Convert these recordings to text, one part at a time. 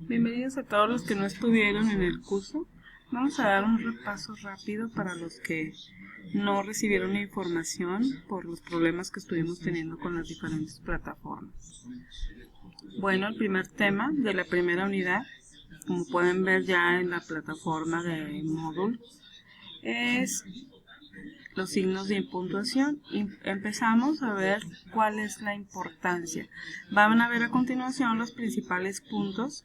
Bienvenidos a todos los que no estuvieron en el curso. Vamos a dar un repaso rápido para los que no recibieron la información por los problemas que estuvimos teniendo con las diferentes plataformas. Bueno, el primer tema de la primera unidad, como pueden ver ya en la plataforma de Moodle, es los signos de puntuación. Y empezamos a ver cuál es la importancia. Van a ver a continuación los principales puntos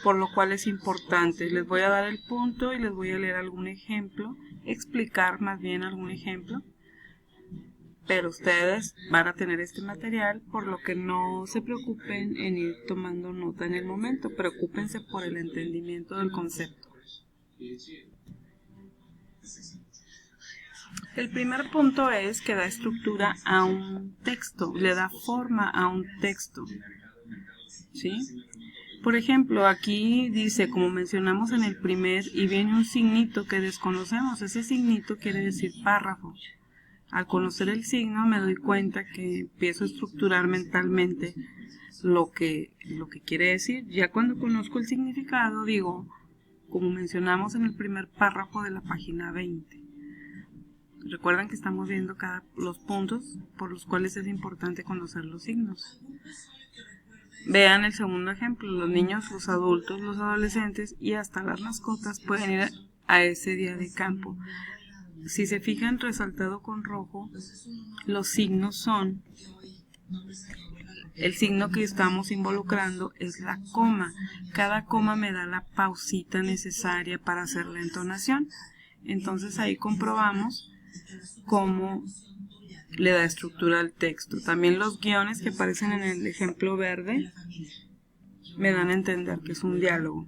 por lo cual es importante. Les voy a dar el punto y les voy a leer algún ejemplo, explicar más bien algún ejemplo, pero ustedes van a tener este material, por lo que no se preocupen en ir tomando nota en el momento, preocúpense por el entendimiento del concepto. El primer punto es que da estructura a un texto, le da forma a un texto, ¿sí? Por ejemplo, aquí dice, como mencionamos en el primer, y viene un signito que desconocemos. Ese signito quiere decir párrafo. Al conocer el signo me doy cuenta que empiezo a estructurar mentalmente lo que quiere decir. Ya cuando conozco el significado digo, como mencionamos en el primer párrafo de la página 20. Recuerden que estamos viendo los puntos por los cuales es importante conocer los signos. Vean el segundo ejemplo, los niños, los adultos, los adolescentes y hasta las mascotas pueden ir a ese día de campo. Si se fijan, resaltado con rojo, los signos son, el signo que estamos involucrando es la coma. Cada coma me da la pausita necesaria para hacer la entonación. Entonces ahí comprobamos cómo le da estructura al texto. También los guiones que aparecen en el ejemplo verde me dan a entender que es un diálogo.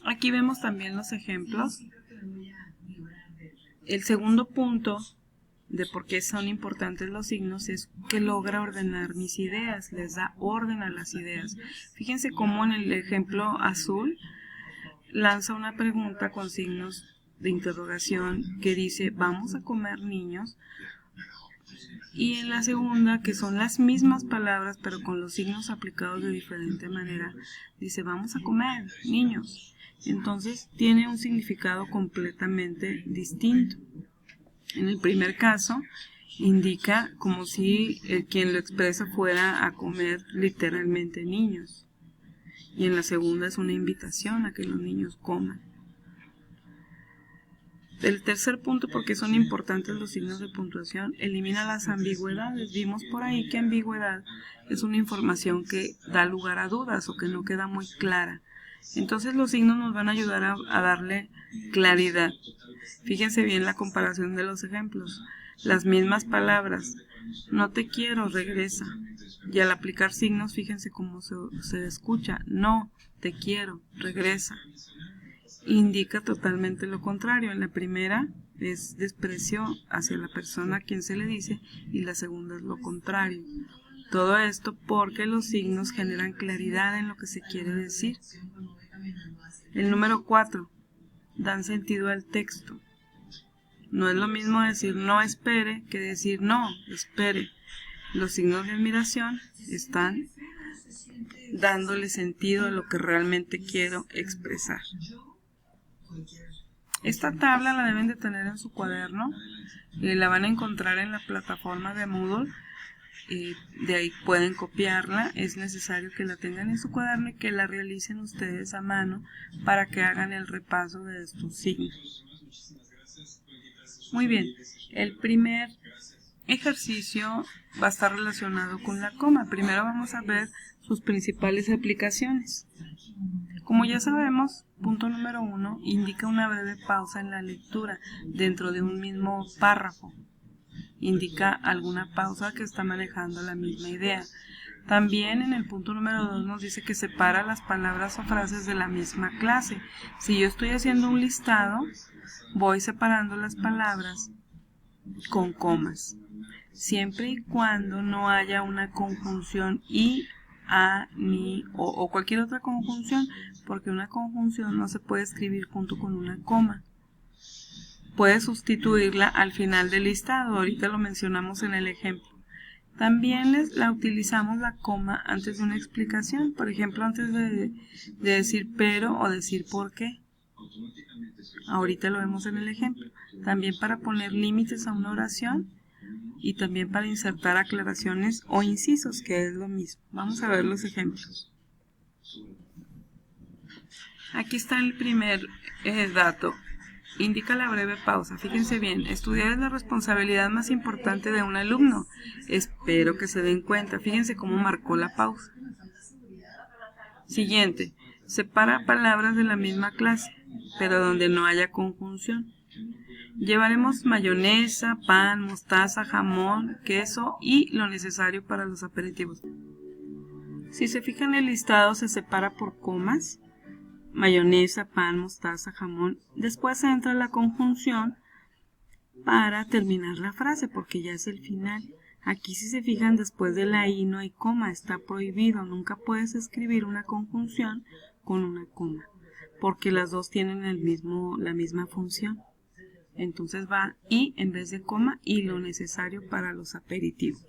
Aquí vemos también los ejemplos. El segundo punto de por qué son importantes los signos es que logra ordenar mis ideas, les da orden a las ideas. Fíjense cómo en el ejemplo azul lanza una pregunta con signos de interrogación que dice, ¿vamos a comer, niños? Y en la segunda, que son las mismas palabras pero con los signos aplicados de diferente manera, dice, ¿vamos a comer, niños? Entonces tiene un significado completamente distinto. En el primer caso, indica como si quien lo expresa fuera a comer literalmente niños. Y en la segunda es una invitación a que los niños coman. El tercer punto, porque son importantes los signos de puntuación, elimina las ambigüedades. Vimos por ahí que ambigüedad es una información que da lugar a dudas o que no queda muy clara. Entonces los signos nos van a ayudar a darle claridad. Fíjense bien la comparación de los ejemplos. Las mismas palabras. No te quiero, regresa. Y al aplicar signos, fíjense cómo se escucha. No te quiero, regresa. Indica totalmente lo contrario. En la primera es desprecio hacia la persona a quien se le dice y la segunda es lo contrario. Todo esto porque los signos generan claridad en lo que se quiere decir. El número 4. Dan sentido al texto. No es lo mismo decir no espere que decir no espere. Los signos de admiración están dándole sentido a lo que realmente quiero expresar. Esta tabla la deben de tener en su cuaderno y la van a encontrar en la plataforma de Moodle. De ahí pueden copiarla. Es necesario que la tengan en su cuaderno y que la realicen ustedes a mano para que hagan el repaso de estos signos. Muy bien, el primer ejercicio va a estar relacionado con la coma. Primero vamos a ver sus principales aplicaciones. Como ya sabemos, punto número 1 indica una breve pausa en la lectura dentro de un mismo párrafo. Indica alguna pausa que está manejando la misma idea. También en el punto número 2 nos dice que separa las palabras o frases de la misma clase. Si yo estoy haciendo un listado, voy separando las palabras con comas, siempre y cuando no haya una conjunción y, a, ni o cualquier otra conjunción, porque una conjunción no se puede escribir junto con una coma. Puedes sustituirla al final del listado, ahorita lo mencionamos en el ejemplo. También la utilizamos la coma antes de una explicación, por ejemplo, antes de decir pero o decir por qué. Ahorita lo vemos en el ejemplo. También para poner límites a una oración y también para insertar aclaraciones o incisos, que es lo mismo. Vamos a ver los ejemplos. Aquí está el primer dato. Indica la breve pausa. Fíjense bien, estudiar es la responsabilidad más importante de un alumno. Espero que se den cuenta. Fíjense cómo marcó la pausa. Siguiente. Separa palabras de la misma clase, pero donde no haya conjunción. Llevaremos mayonesa, pan, mostaza, jamón, queso y lo necesario para los aperitivos. Si se fijan, el listado se separa por comas. Mayonesa, pan, mostaza, jamón. Después entra la conjunción para terminar la frase, porque ya es el final. Aquí, si se fijan, después de la I no hay coma, está prohibido. Nunca puedes escribir una conjunción con una coma, porque las dos tienen la misma función. Entonces va I en vez de coma y lo necesario para los aperitivos.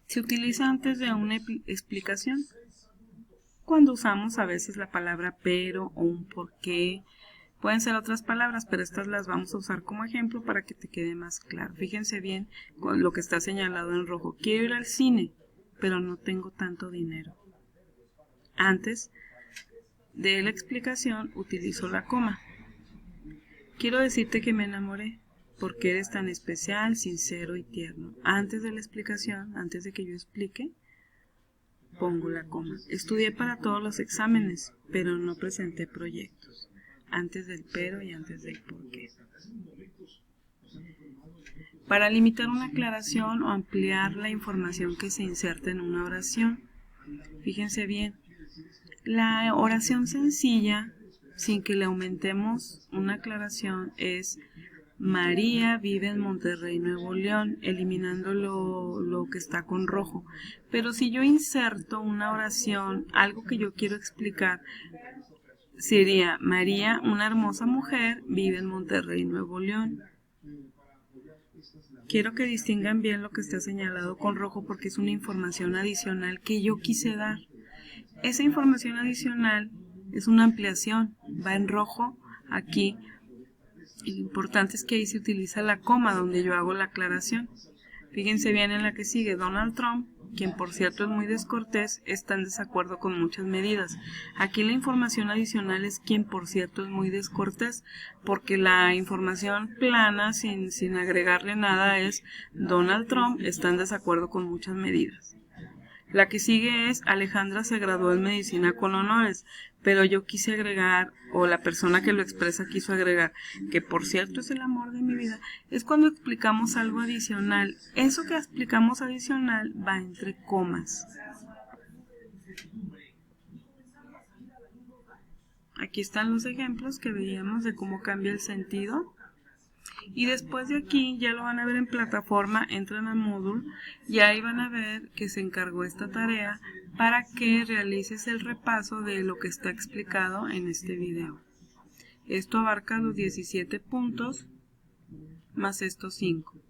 Se utiliza antes de una explicación, cuando usamos a veces la palabra pero o un porqué. Pueden ser otras palabras, pero estas las vamos a usar como ejemplo para que te quede más claro. Fíjense bien con lo que está señalado en rojo. Quiero ir al cine, pero no tengo tanto dinero. Antes de la explicación utilizo la coma. Quiero decirte que me enamoré, porque eres tan especial, sincero y tierno. Antes de la explicación, antes de que yo explique, pongo la coma. Estudié para todos los exámenes, pero no presenté proyectos. Antes del pero y antes del por qué. Para limitar una aclaración o ampliar la información que se inserta en una oración. Fíjense bien, la oración sencilla, sin que le aumentemos una aclaración, es María vive en Monterrey, Nuevo León, eliminando lo que está con rojo. Pero si yo inserto una oración, algo que yo quiero explicar, sería María, una hermosa mujer, vive en Monterrey, Nuevo León. Quiero que distingan bien lo que está señalado con rojo porque es una información adicional que yo quise dar. Esa información adicional es una ampliación, va en rojo aquí. Lo importante es que ahí se utiliza la coma donde yo hago la aclaración. Fíjense bien en la que sigue. Donald Trump, quien por cierto es muy descortés, está en desacuerdo con muchas medidas. Aquí la información adicional es quien por cierto es muy descortés, porque la información plana sin agregarle nada es Donald Trump está en desacuerdo con muchas medidas. La que sigue es Alejandra se graduó en medicina con honores, pero yo quise agregar, o la persona que lo expresa quiso agregar, que por cierto es el amor de mi vida. Es cuando explicamos algo adicional. Eso que explicamos adicional va entre comas. Aquí están los ejemplos que veíamos de cómo cambia el sentido. Y después de aquí ya lo van a ver en plataforma, entran al módulo y ahí van a ver que se encargó esta tarea para que realices el repaso de lo que está explicado en este video. Esto abarca los 17 puntos más estos 5.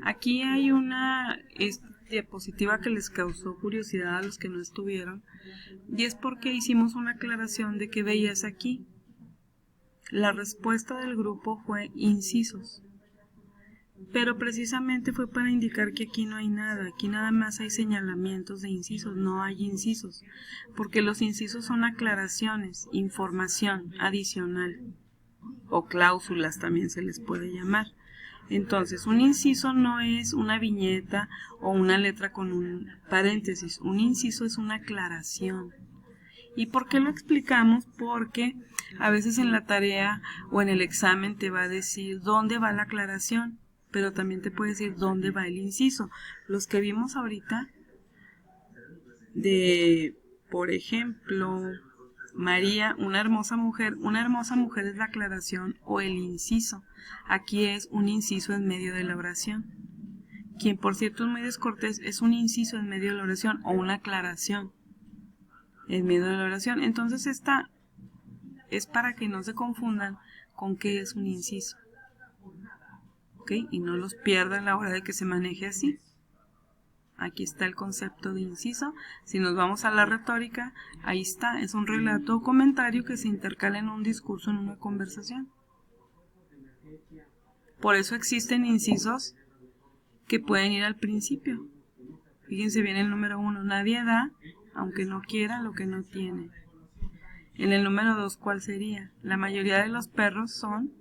Aquí hay una diapositiva que les causó curiosidad a los que no estuvieron y es porque hicimos una aclaración de qué veías aquí. La respuesta del grupo fue incisos, pero precisamente fue para indicar que aquí no hay nada, aquí nada más hay señalamientos de incisos, no hay incisos, porque los incisos son aclaraciones, información adicional, o cláusulas también se les puede llamar. Entonces, un inciso no es una viñeta o una letra con un paréntesis, un inciso es una aclaración. ¿Y por qué lo explicamos? Porque a veces en la tarea o en el examen te va a decir dónde va la aclaración, pero también te puede decir dónde va el inciso. Los que vimos ahorita de, por ejemplo, María, una hermosa mujer es la aclaración o el inciso. Aquí es un inciso en medio de la oración. Quien por cierto es muy descortés es un inciso en medio de la oración o una aclaración en medio de la oración. Entonces esta es para que no se confundan con qué es un inciso. ¿Ok? Y no los pierdan a la hora de que se maneje así. Aquí está el concepto de inciso. Si nos vamos a la retórica, ahí está, es un relato o comentario que se intercala en un discurso, en una conversación. Por eso existen incisos que pueden ir al principio. Fíjense bien el número 1, nadie da, aunque no quiera, lo que no tiene. En el número 2, ¿cuál sería? La mayoría de los perros son,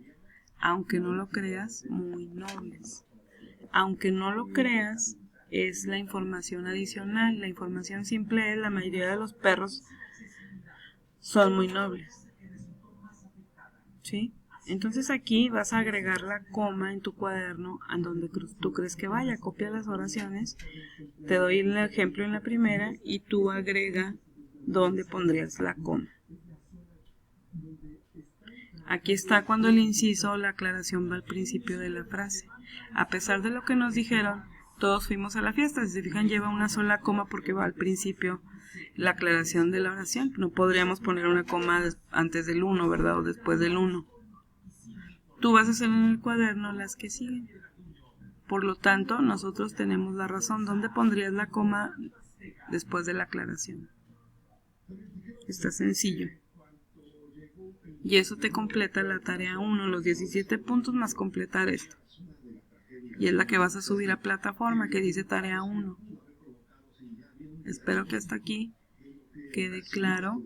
aunque no lo creas, muy nobles. Aunque no lo creas, es la información adicional. La información simple es la mayoría de los perros son muy nobles. ¿Sí? Entonces aquí vas a agregar la coma en tu cuaderno a donde tú crees que vaya. Copia las oraciones. Te doy el ejemplo en la primera y tú agrega dónde pondrías la coma. Aquí está cuando el inciso o la aclaración va al principio de la frase. A pesar de lo que nos dijeron, todos fuimos a la fiesta. Si se fijan, lleva una sola coma porque va al principio la aclaración de la oración. No podríamos poner una coma antes del 1, ¿verdad? O después del 1. Tú vas a hacer en el cuaderno las que siguen. Por lo tanto, nosotros tenemos la razón. ¿Dónde pondrías la coma después de la aclaración? Está sencillo. Y eso te completa la tarea 1, los 17 puntos más completar esto. Y es la que vas a subir a plataforma, que dice tarea 1. Espero que hasta aquí quede claro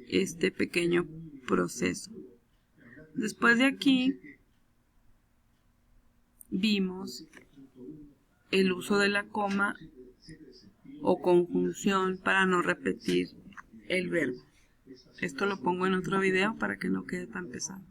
este pequeño proceso. Después de aquí, vimos el uso de la coma o conjunción para no repetir el verbo. Esto lo pongo en otro video para que no quede tan pesado.